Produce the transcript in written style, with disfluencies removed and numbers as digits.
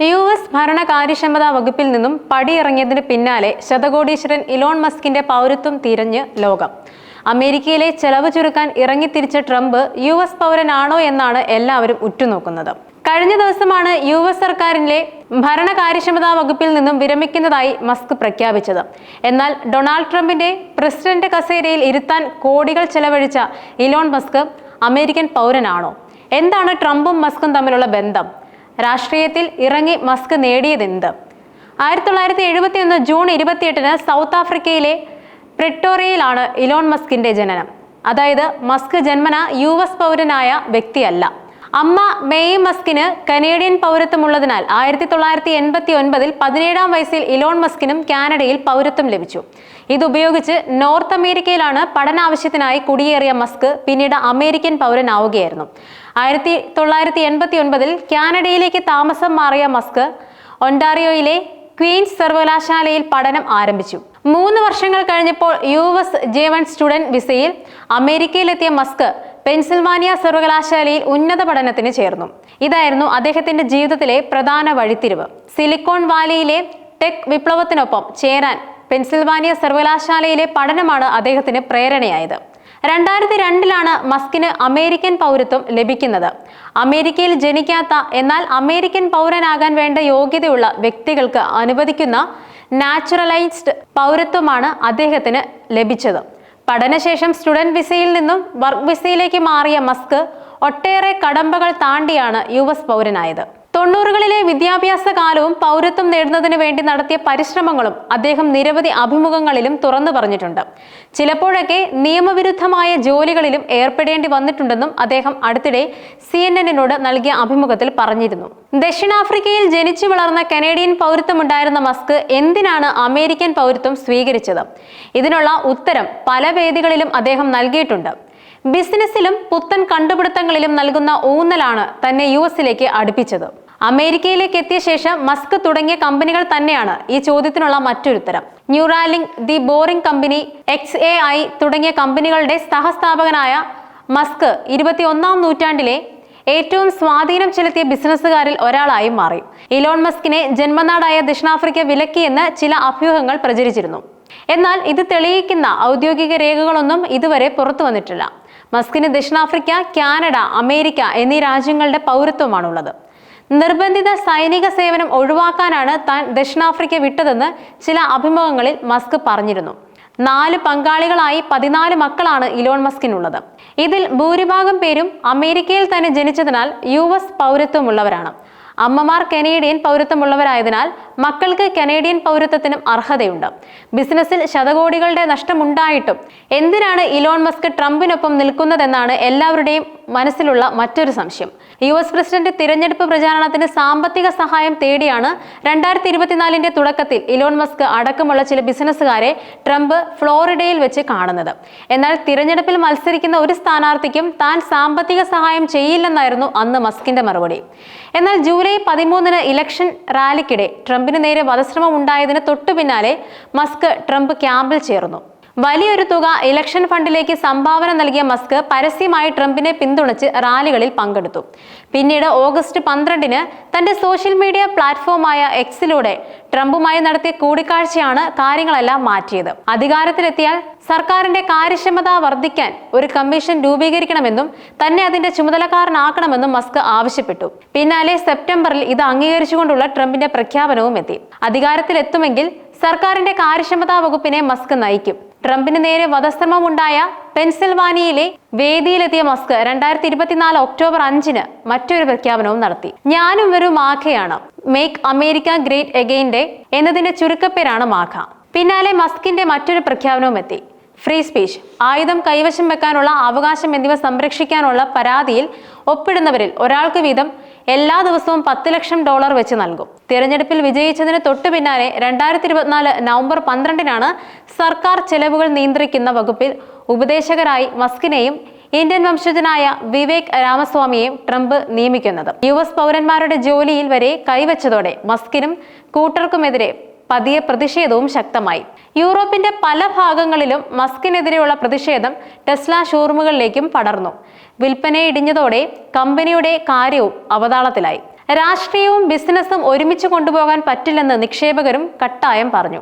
US ഭരണ കാര്യക്ഷമതാ വകുപ്പിൽ നിന്നും പടിയിറങ്ങിയതിന് പിന്നാലെ ശതകോടീശ്വരൻ ഇലോൺ മസ്കിന്റെ പൗരത്വം തിരഞ്ഞ് ലോകം. അമേരിക്കയിലെ ചെലവ് ചുരുക്കാൻ ഇറങ്ങിത്തിരിച്ച ട്രംപ് US പൗരനാണോ എന്നാണ് എല്ലാവരും ഉറ്റുനോക്കുന്നത്. കഴിഞ്ഞ ദിവസമാണ് US സർക്കാരിലെ ഭരണ കാര്യക്ഷമതാ വകുപ്പിൽ നിന്നും വിരമിക്കുന്നതായി മസ്ക് പ്രഖ്യാപിച്ചത്. എന്നാൽ ഡൊണാൾഡ് ട്രംപിന്റെ പ്രസിഡന്റ് കസേരയിൽ ഇരുത്താൻ കോടികൾ ചെലവഴിച്ച ഇലോൺ മസ്ക് അമേരിക്കൻ പൗരനാണോ? എന്താണ് ട്രംപും മസ്കും തമ്മിലുള്ള ബന്ധം? രാഷ്ട്രീയത്തിൽ ഇറങ്ങി മസ്ക് നേടിയതെന്ത്? 1971 ജൂൺ 28 സൗത്ത് ആഫ്രിക്കയിലെ പ്രിട്ടോറിയയിലാണ് ഇലോൺ മസ്കിന്റെ ജനനം. അതായത് മസ്ക് ജന്മന US പൗരനായ വ്യക്തിയല്ല. അമ്മ മേയ് മസ്കിന് കനേഡിയൻ പൗരത്വമുള്ളതിനാൽ 1989 17-ാം വയസ്സിൽ ഇലോൺ മസ്കിനും കാനഡയിൽ പൗരത്വം ലഭിച്ചു. ഇതുപയോഗിച്ച് നോർത്ത് അമേരിക്കയിലാണ് പഠനാവശ്യത്തിനായി കുടിയേറിയ മസ്ക് പിന്നീട് അമേരിക്കൻ പൗരനാവുകയായിരുന്നു. 1989 കാനഡയിലേക്ക് താമസം മാറിയ മസ്ക് ഒണ്ടാറിയോയിലെ ക്വീൻസ് സർവകലാശാലയിൽ പഠനം ആരംഭിച്ചു. 3 വർഷങ്ങൾ കഴിഞ്ഞപ്പോൾ US J1 സ്റ്റുഡന്റ് വിസയിൽ അമേരിക്കയിലെത്തിയ മസ്ക് പെൻസിൽവാനിയ സർവകലാശാലയിൽ ഉന്നത പഠനത്തിന് ചേർന്നു. ഇതായിരുന്നു അദ്ദേഹത്തിന്റെ ജീവിതത്തിലെ പ്രധാന വഴിത്തിരിവ്. സിലിക്കോൺ വാലിയിലെ ടെക് വിപ്ലവത്തിനൊപ്പം ചേരാൻ പെൻസിൽവാനിയ സർവകലാശാലയിലെ പഠനമാണ് അദ്ദേഹത്തിന് പ്രേരണയായത്. 2002 മസ്കിന് അമേരിക്കൻ പൗരത്വം ലഭിക്കുന്നത്. അമേരിക്കയിൽ ജനിക്കാത്ത എന്നാൽ അമേരിക്കൻ പൗരനാകാൻ വേണ്ട യോഗ്യതയുള്ള വ്യക്തികൾക്ക് അനുവദിക്കുന്ന നാച്ചുറലൈസ്ഡ് പൗരത്വമാണ് അദ്ദേഹത്തിന് ലഭിച്ചത്. പഠനശേഷം സ്റ്റുഡന്റ് വിസയിൽ നിന്നും വർക്ക് വിസയിലേക്ക് മാറിയ മസ്ക് ഒട്ടേറെ കടമ്പകൾ താണ്ടിയാണ് US പൗരനായത്. 90കളിലെ വിദ്യാഭ്യാസ കാലവും പൗരത്വം നേടുന്നതിന് വേണ്ടി നടത്തിയ പരിശ്രമങ്ങളും അദ്ദേഹം നിരവധി അഭിമുഖങ്ങളിലും തുറന്നു പറഞ്ഞിട്ടുണ്ട്. ചിലപ്പോഴൊക്കെ നിയമവിരുദ്ധമായ ജോലികളിലും ഏർപ്പെടേണ്ടി വന്നിട്ടുണ്ടെന്നും അദ്ദേഹം അടുത്തിടെ CNN-നോട് നൽകിയ അഭിമുഖത്തിൽ പറഞ്ഞിരുന്നു. ദക്ഷിണാഫ്രിക്കയിൽ ജനിച്ചു വളർന്ന കനേഡിയൻ പൗരത്വമുണ്ടായിരുന്ന മസ്ക് എന്തിനാണ് അമേരിക്കൻ പൗരത്വം സ്വീകരിച്ചത്? ഇതിനുള്ള ഉത്തരം പല വേദികളിലും അദ്ദേഹം നൽകിയിട്ടുണ്ട്. ബിസിനസ്സിലും പുത്തൻ കണ്ടുപിടുത്തങ്ങളിലും നൽകുന്ന ഊന്നലാണ് തന്നെ US-ലേക്ക് അടുപ്പിച്ചത്. അമേരിക്കയിലേക്ക് എത്തിയ ശേഷം മസ്ക് തുടങ്ങിയ കമ്പനികൾ തന്നെയാണ് ഈ ചോദ്യത്തിനുള്ള മറ്റൊരുത്തരം. Neuralink, the boring company, XAI തുടങ്ങിയ കമ്പനികളുടെ സഹസ്ഥാപകനായ മസ്ക് 21-ാം നൂറ്റാണ്ടിലെ ഏറ്റവും സ്വാധീനം ചെലുത്തിയ ബിസിനസ്സുകാരിൽ ഒരാളായി മാറി. ഇലോൺ മസ്കിനെ ജന്മനാടായ ദക്ഷിണാഫ്രിക്ക വിലക്കിയെന്ന് ചില അഭ്യൂഹങ്ങൾ പ്രചരിച്ചിരുന്നു. എന്നാൽ ഇത് തെളിയിക്കുന്ന ഔദ്യോഗിക രേഖകളൊന്നും ഇതുവരെ പുറത്തു വന്നിട്ടില്ല. മസ്കിന് ദക്ഷിണാഫ്രിക്ക, കാനഡ, അമേരിക്ക എന്നീ രാജ്യങ്ങളുടെ പൗരത്വമാണുള്ളത്. നിർബന്ധിത സൈനിക സേവനം ഒഴിവാക്കാനാണ് താൻ ദക്ഷിണാഫ്രിക്ക വിട്ടതെന്ന് ചില അഭിമുഖങ്ങളിൽ മസ്ക് പറഞ്ഞിരുന്നു. 4 പങ്കാളികളായി 14 മക്കളാണ് ഇലോൺ മസ്കിനുള്ളത്. ഇതിൽ ഭൂരിഭാഗം പേരും അമേരിക്കയിൽ തന്നെ ജനിച്ചതിനാൽ US പൗരത്വമുള്ളവരാണ്. അമ്മമാർ കനേഡിയൻ പൗരത്വമുള്ളവരായതിനാൽ മക്കൾക്ക് കനേഡിയൻ പൗരത്വത്തിനും അർഹതയുണ്ട്. ബിസിനസ്സിൽ ശതകോടികളുടെ നഷ്ടമുണ്ടായിട്ടും എന്തിനാണ് ഇലോൺ മസ്ക് ട്രംപിനൊപ്പം നിൽക്കുന്നതെന്നാണ് എല്ലാവരുടെയും മനസ്സിലുള്ള മറ്റൊരു സംശയം. US പ്രസിഡന്റ് തിരഞ്ഞെടുപ്പ് പ്രചാരണത്തിന് സാമ്പത്തിക സഹായം തേടിയാണ് 2024 തുടക്കത്തിൽ ഇലോൺ മസ്ക് അടക്കമുള്ള ചില ബിസിനസ്സുകാരെ ട്രംപ് ഫ്ലോറിഡയിൽ വെച്ച് കാണുന്നത്. എന്നാൽ തിരഞ്ഞെടുപ്പിൽ മത്സരിക്കുന്ന ഒരു സ്ഥാനാർത്ഥിക്കും താൻ സാമ്പത്തിക സഹായം ചെയ്യില്ലെന്നായിരുന്നു അന്ന് മസ്കിന്റെ മറുപടി. എന്നാൽ ജൂലൈ 13 ഇലക്ഷൻ റാലിക്കിടെ ട്രംപിന് നേരെ വധശ്രമം ഉണ്ടായതിന് തൊട്ടു പിന്നാലെ മസ്ക് ട്രംപ് ക്യാമ്പിൽ ചേർന്നു. വലിയൊരു തുക ഇലക്ഷൻ ഫണ്ടിലേക്ക് സംഭാവന നൽകിയ മസ്ക് പരസ്യമായി ട്രംപിനെ പിന്തുണച്ച് റാലികളിൽ പങ്കെടുത്തു. പിന്നീട് ഓഗസ്റ്റ് 12 തന്റെ സോഷ്യൽ മീഡിയ പ്ലാറ്റ്ഫോമായ X-ലൂടെ ട്രംപുമായി നടത്തിയ കൂടിക്കാഴ്ചയാണ് കാര്യങ്ങളെല്ലാം മാറ്റിയത്. അധികാരത്തിലെത്തിയാൽ സർക്കാരിന്റെ കാര്യക്ഷമത വർദ്ധിക്കാൻ ഒരു കമ്മീഷൻ രൂപീകരിക്കണമെന്നും തന്നെ അതിന്റെ ചുമതലക്കാരനാക്കണമെന്നും മസ്ക് ആവശ്യപ്പെട്ടു. പിന്നാലെ സെപ്റ്റംബറിൽ ഇത് അംഗീകരിച്ചുകൊണ്ടുള്ള ട്രംപിന്റെ പ്രഖ്യാപനവും എത്തി. അധികാരത്തിലെത്തുമെങ്കിൽ സർക്കാരിന്റെ കാര്യക്ഷമതാ വകുപ്പിനെ മസ്ക് നയിക്കും. ട്രംപിന് നേരെ വധശ്രമമുണ്ടായ പെൻസിൽവാനിയയിലെ വേദിയിലെത്തിയ മസ്ക് 2024 ഒക്ടോബർ 5 മറ്റൊരു പ്രഖ്യാപനവും നടത്തി. ഞാനും ഒരു മാഖയാണ്. മേക്ക് അമേരിക്ക ഗ്രേറ്റ് എഗെയിൻ്റെ എന്നതിന്റെ ചുരുക്കപ്പേരാണ് മാഖ. പിന്നാലെ മസ്കിന്റെ മറ്റൊരു പ്രഖ്യാപനവും എത്തി. ഫ്രീ സ്പീച്ച്, ആയുധം കൈവശം വെക്കാനുള്ള അവകാശം എന്നിവ സംരക്ഷിക്കാനുള്ള പരാതിയിൽ ഒപ്പിടുന്നവരിൽ ഒരാൾക്ക് വീതം എല്ലാ ദിവസവും $10 ലക്ഷം വെച്ച് നൽകും. തിരഞ്ഞെടുപ്പിൽ വിജയിച്ചതിന് തൊട്ടു പിന്നാലെ 2024 നവംബർ 12 സർക്കാർ ചെലവുകൾ നിയന്ത്രിക്കുന്ന വകുപ്പിൽ ഉപദേശകരായി മസ്കിനെയും ഇന്ത്യൻ വംശജനായ വിവേക് രാമസ്വാമിയെയും ട്രംപ് നിയമിക്കുന്നത്. US പൗരന്മാരുടെ ജോലിയിൽ വരെ കൈവച്ചതോടെ മസ്കിനും കൂട്ടർക്കുമെതിരെ പതിയെ പ്രതിഷേധവും ശക്തമായി. യൂറോപ്പിന്റെ പല ഭാഗങ്ങളിലും മസ്കിനെതിരെയുള്ള പ്രതിഷേധം ടെസ്ല ഷോറൂമുകളിലേക്കും പടർന്നു. വിൽപ്പന ഇടിഞ്ഞതോടെ കമ്പനിയുടെ കാര്യവും അവതാളത്തിലായി. രാഷ്ട്രീയവും ബിസിനസ്സും ഒരുമിച്ച് കൊണ്ടുപോകാൻ പറ്റില്ലെന്ന് നിക്ഷേപകരും കട്ടായം പറഞ്ഞു.